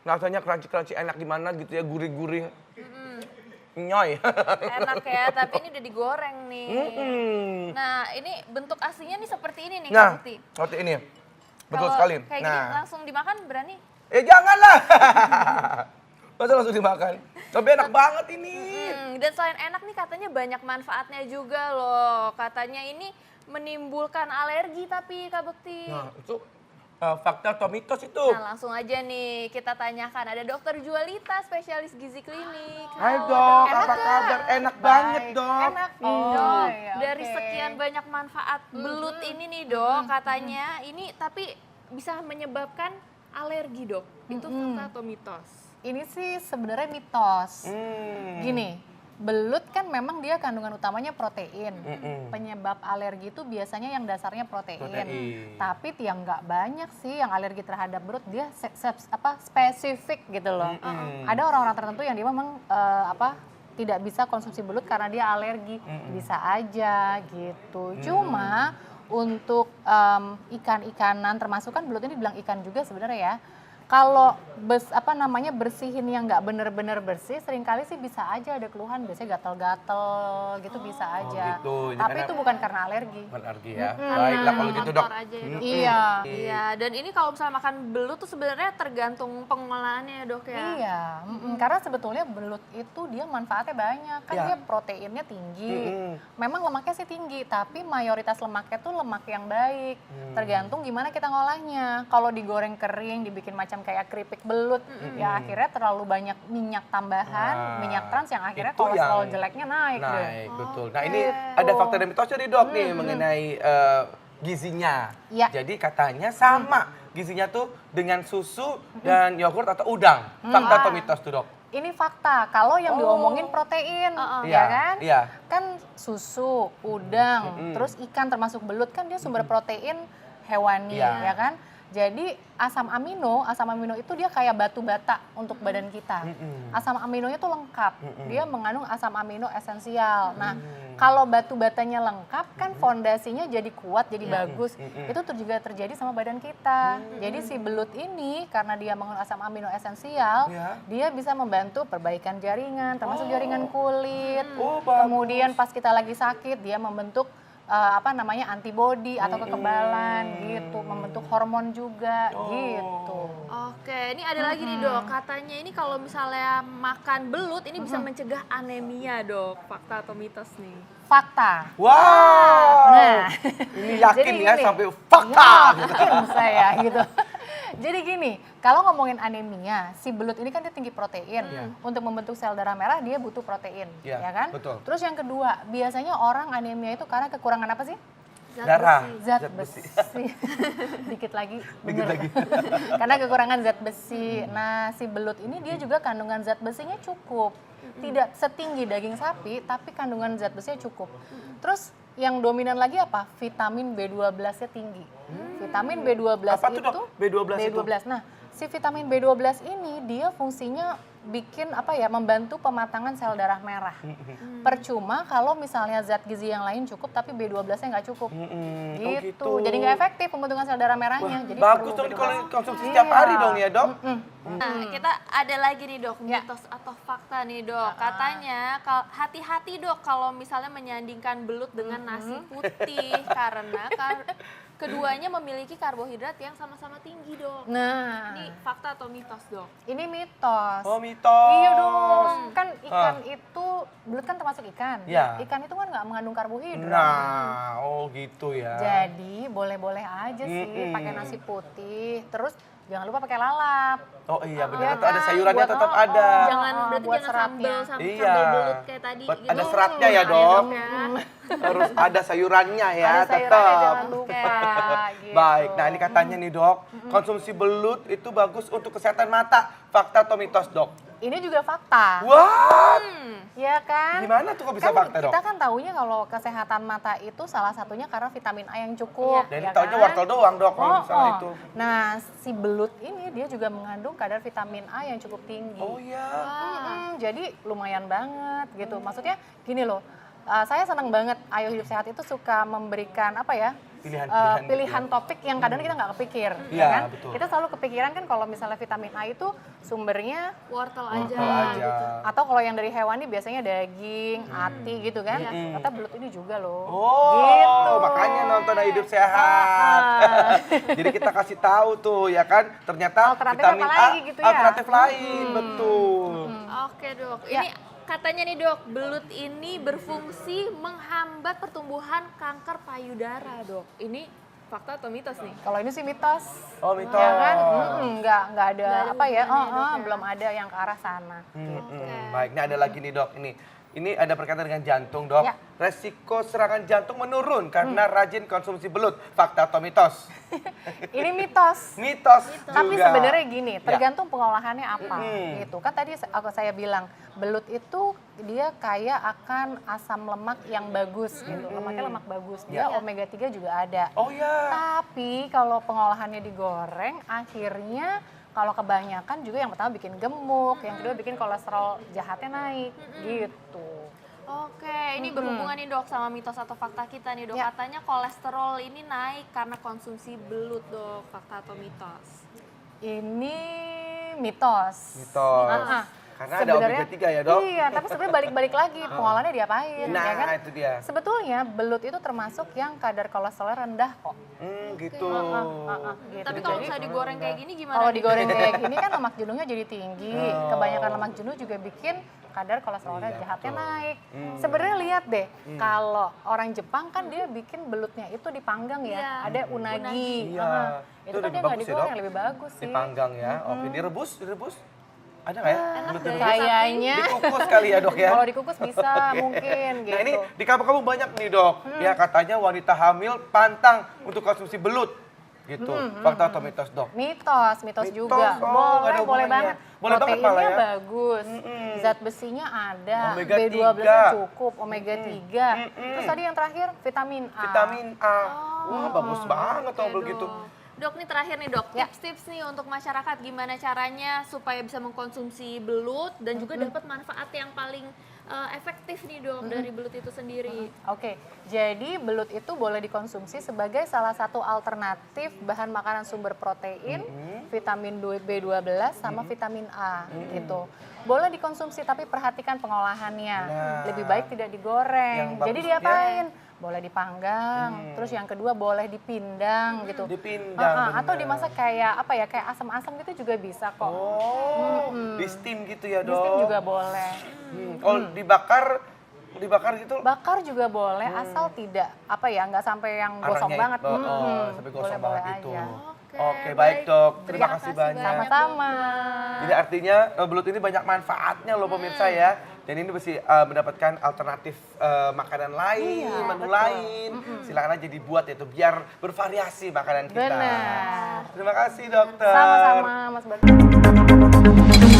rasanya crunchy-crunchy enak gimana gitu ya, gurih-gurih. Nyoy. Enak ya, tapi ini udah digoreng nih. Nah, ini bentuk aslinya nih seperti ini nih, Kak Nah, Bukti. seperti ini. Betul Kalau sekali. kayak gini langsung dimakan berani? Janganlah. Masa langsung dimakan? Tapi enak banget ini. Dan selain enak nih katanya banyak manfaatnya juga loh. Katanya ini menimbulkan alergi tapi Kak Bukti. Nah, itu fakta atau mitos itu? Nah, langsung aja nih kita tanyakan. Ada Dokter Jualita, spesialis gizi klinik. Hai Halo, dok, Enak apa nggak? kabar? Enak banget dok. Enak. Dok, iya, dari oke. sekian banyak manfaat belut ini nih dok, katanya ini tapi bisa menyebabkan alergi dok. Itu fakta atau mitos? Ini sih sebenarnya mitos. Hmm. Gini, belut kan memang dia kandungan utamanya protein. Penyebab alergi itu biasanya yang dasarnya protein. Protein. Tapi yang nggak banyak sih yang alergi terhadap belut, dia spesifik gitu loh. Ada orang-orang tertentu yang dia memang tidak bisa konsumsi belut karena dia alergi. Bisa aja gitu. Cuma untuk ikan-ikanan, termasuk kan belut ini bilang ikan juga sebenarnya ya. Kalau bersihin yang nggak bener-bener bersih, seringkali sih bisa aja ada keluhan, biasanya gatel-gatel gitu bisa aja. gitu. Jadi Tapi karena- itu bukan karena alergi. Bukan alergi ya. Baiklah kalau gitu dok. Kotor aja ya, dok. Iya. Iya, dan ini kalau misalnya makan belut tuh sebenarnya tergantung pengolahannya ya dok ya. Iya, karena sebetulnya belut itu dia manfaatnya banyak, kan Ya. dia proteinnya tinggi, memang lemaknya sih tinggi, tapi mayoritas lemaknya tuh lemak yang baik, tergantung gimana kita ngolahnya. Kalau digoreng kering, dibikin macam kayak keripik belut, ya akhirnya terlalu banyak minyak tambahan, minyak trans yang akhirnya itu kolesterol yang jeleknya naik deh. Naik, betul. Nah ini ada fakta dan mitosnya nih dok nih mengenai gizinya. Iya. Jadi katanya sama gizinya tuh dengan susu dan yogurt atau udang. Fakta atau mitos tuh dok? Ini fakta, kalau yang diomongin protein, Iya, ya kan? iya. Kan susu, udang, terus ikan termasuk belut kan dia sumber protein hewani, Iya. ya kan? Jadi asam amino itu dia kayak batu bata untuk badan kita. Asam aminonya tuh lengkap, dia mengandung asam amino esensial. Nah, kalau batu batanya lengkap kan fondasinya jadi kuat, jadi bagus. Itu tuh juga terjadi sama badan kita. Jadi si belut ini karena dia mengandung asam amino esensial, Iya. dia bisa membantu perbaikan jaringan, termasuk jaringan kulit. Oh, bagus. Kemudian pas kita lagi sakit, dia membentuk antibodi atau kekebalan gitu, membentuk hormon juga gitu. Oke, ini ada lagi nih dok, katanya ini kalau misalnya makan belut ini bisa mencegah anemia dok, fakta atau mitos nih? Fakta. Wow. Nah, Ini yakin jadi ya gini. sampai fakta. Ya, yakin saya gitu. Jadi gini, kalau ngomongin anemia, si belut ini kan dia tinggi protein. Untuk membentuk sel darah merah dia butuh protein, Iya, ya kan? betul. Terus yang kedua, biasanya orang anemia itu karena kekurangan apa sih? Darah. Zat besi. Dikit lagi. Bener. Karena kekurangan zat besi. Nah, si belut ini dia juga kandungan zat besinya cukup. Tidak setinggi daging sapi, tapi kandungan zat besinya cukup. Terus yang dominan lagi apa? Vitamin B12-nya tinggi. Vitamin B12 Apa tuh, itu Dok? B12 itu? Nah, si vitamin B12 ini dia fungsinya bikin membantu pematangan sel darah merah. Percuma kalau misalnya zat gizi yang lain cukup tapi B12-nya nggak cukup. Gitu. Jadi nggak efektif pembentukan sel darah merahnya. Jadi Bagus perlu dong B12. kalau konsumsi setiap hari dong ya dok. Nah, kita ada lagi nih dok, mitos atau fakta nih dok. Katanya hati-hati dok kalau misalnya menyandingkan belut dengan nasi putih karena keduanya memiliki karbohidrat yang sama-sama tinggi dok. Nah, Ini fakta atau mitos dok? ini mitos. Oh mitos. Iya dong, kan ikan itu, belut kan termasuk ikan. Iya. Ikan itu kan nggak mengandung karbohidrat. Nah, oh gitu ya. Jadi boleh-boleh aja sih pakai nasi putih. Terus jangan lupa pakai lalap. Oh iya benar, Iya tetap ada kan? sayurannya Buat- tetap ada. Berarti buat jangan seratnya. Iya. sambal belut kayak tadi Buat- gitu. ada seratnya ya, Iya, Dok. ya. Harus ada sayurannya ya, Ada sayurannya tetap. jangan lupa. Gitu. Baik, nah ini katanya nih dok, konsumsi belut itu bagus untuk kesehatan mata. Fakta atau mitos dok? Ini juga fakta. What? Ya kan? Gimana tuh kok bisa Kan fakta dok? kita kan taunya kalau kesehatan mata itu salah satunya karena vitamin A yang cukup. Jadi ya taunya kan? wortel doang dok kalau misalnya itu. Nah, si belut ini dia juga mengandung kadar vitamin A yang cukup tinggi. Oh iya. Jadi lumayan banget gitu. Maksudnya gini loh, saya senang banget Ayo Hidup Sehat itu suka memberikan pilihan topik yang kadang kita nggak kepikir, Iya, kan? betul. Kita selalu kepikiran kan kalau misalnya vitamin A itu sumbernya Wortel aja. Wortel aja. Gitu. atau kalau yang dari hewani biasanya daging, ati gitu kan. Iya. Ternyata belut ini juga loh. Oh, Gitu. makanya nonton Hidup Sehat. Jadi kita kasih tahu tuh ya kan, ternyata Alternatif vitamin apa A lagi gitu ya? alternatif lain, betul. Oke dok, Ya. ini katanya nih dok, belut ini berfungsi menghambat pertumbuhan kanker payudara dok. Ini fakta atau mitos nih? Kalau ini sih mitos. Oh, mitos. Ya kan? Nggak ada Nggak ada apa ya? hubungannya, Dok, ya? Belum ada yang ke arah sana. Baik, ini ada lagi nih dok. Ini ada berkaitan dengan jantung dok. Ya. Resiko serangan jantung menurun karena rajin konsumsi belut. Fakta atau mitos? Ini mitos. Mitos juga. Tapi sebenarnya gini, Ya. tergantung pengolahannya apa gitu. Kan tadi saya bilang, belut itu dia kaya akan asam lemak yang bagus gitu. Lemaknya lemak bagus. Dia omega 3 juga ada. Oh ya. Tapi kalau pengolahannya digoreng, akhirnya kalau kebanyakan juga yang pertama bikin gemuk, yang kedua bikin kolesterol jahatnya naik gitu. Oke, ini berhubungan nih dok sama mitos atau fakta kita nih dok. Ya. Katanya kolesterol ini naik karena konsumsi belut dok. Fakta atau mitos? Ini mitos. Mitos. Ah, Karena ada omega 3 ya dok. Iya, tapi sebenarnya balik-balik lagi pengolahannya diapain, Nah, ya kan? itu dia. Sebetulnya belut itu termasuk yang kadar kolesterol rendah kok. Gitu. Gitu. Tapi kalau Jadi, misalnya digoreng kayak gini gimana? kalau nih? digoreng kayak gini kan lemak jenuhnya jadi tinggi. Kebanyakan lemak jenuh juga bikin kadar kolesterolnya Iya, jahatnya betul. naik. Sebenarnya lihat deh, kalau orang Jepang kan dia bikin belutnya itu dipanggang ya. Iya. Ada unagi. Iya. Itu Itu kan lebih dia nggak bagus ya, digoreng, Dok? lebih bagus sih. Dipanggang ya. Oke, direbus? Ada nggak ya? Enak Belut deh. direbus? Kayaknya Dikukus kali ya dok ya? kalau dikukus bisa mungkin gitu. Nah ini di kampung-kampung banyak nih dok, ya katanya wanita hamil pantang untuk konsumsi belut. Gitu, fakta atau mitos dok? Mitos Mitos, juga. oh, nggak ada Boleh hubungannya. banget. Boleh banget Proteinnya malah ya. bagus. Zat besinya ada. Omega B12 3. cukup, omega 3. Terus tadi yang terakhir vitamin A. Vitamin A, wah bagus banget Oke, kalau begitu. Dok, nih terakhir nih dok, Ya. tips-tips nih untuk masyarakat gimana caranya supaya bisa mengkonsumsi belut dan juga dapat manfaat yang paling efektif nih dok dari belut itu sendiri. Oke, jadi belut itu boleh dikonsumsi sebagai salah satu alternatif bahan makanan sumber protein, vitamin B12 sama vitamin A gitu. Boleh dikonsumsi tapi perhatikan pengolahannya. Nah. Lebih baik tidak digoreng. Yang Jadi bagusnya- diapain? Boleh dipanggang, terus yang kedua boleh dipindang gitu. Dipindang, Atau bener. dimasak kayak apa ya, kayak asam-asam gitu juga bisa kok. Oh, di steam gitu ya Di dok? steam juga boleh. Kalau dibakar gitu? Bakar juga boleh asal tidak apa ya, nggak sampai yang gosong Arangnya banget. itu, sampai gosong Boleh-boleh banget gitu. aja. Oke, baik dok. Terima kasih banyak. Sama-sama. Jadi artinya belut ini banyak manfaatnya loh pemirsa ya. Dan ini mesti mendapatkan alternatif makanan lain, Iya, menu betul. lain. Silakan aja dibuat itu biar bervariasi makanan kita. Benar. Terima kasih dokter. Sama-sama Mas Bagus.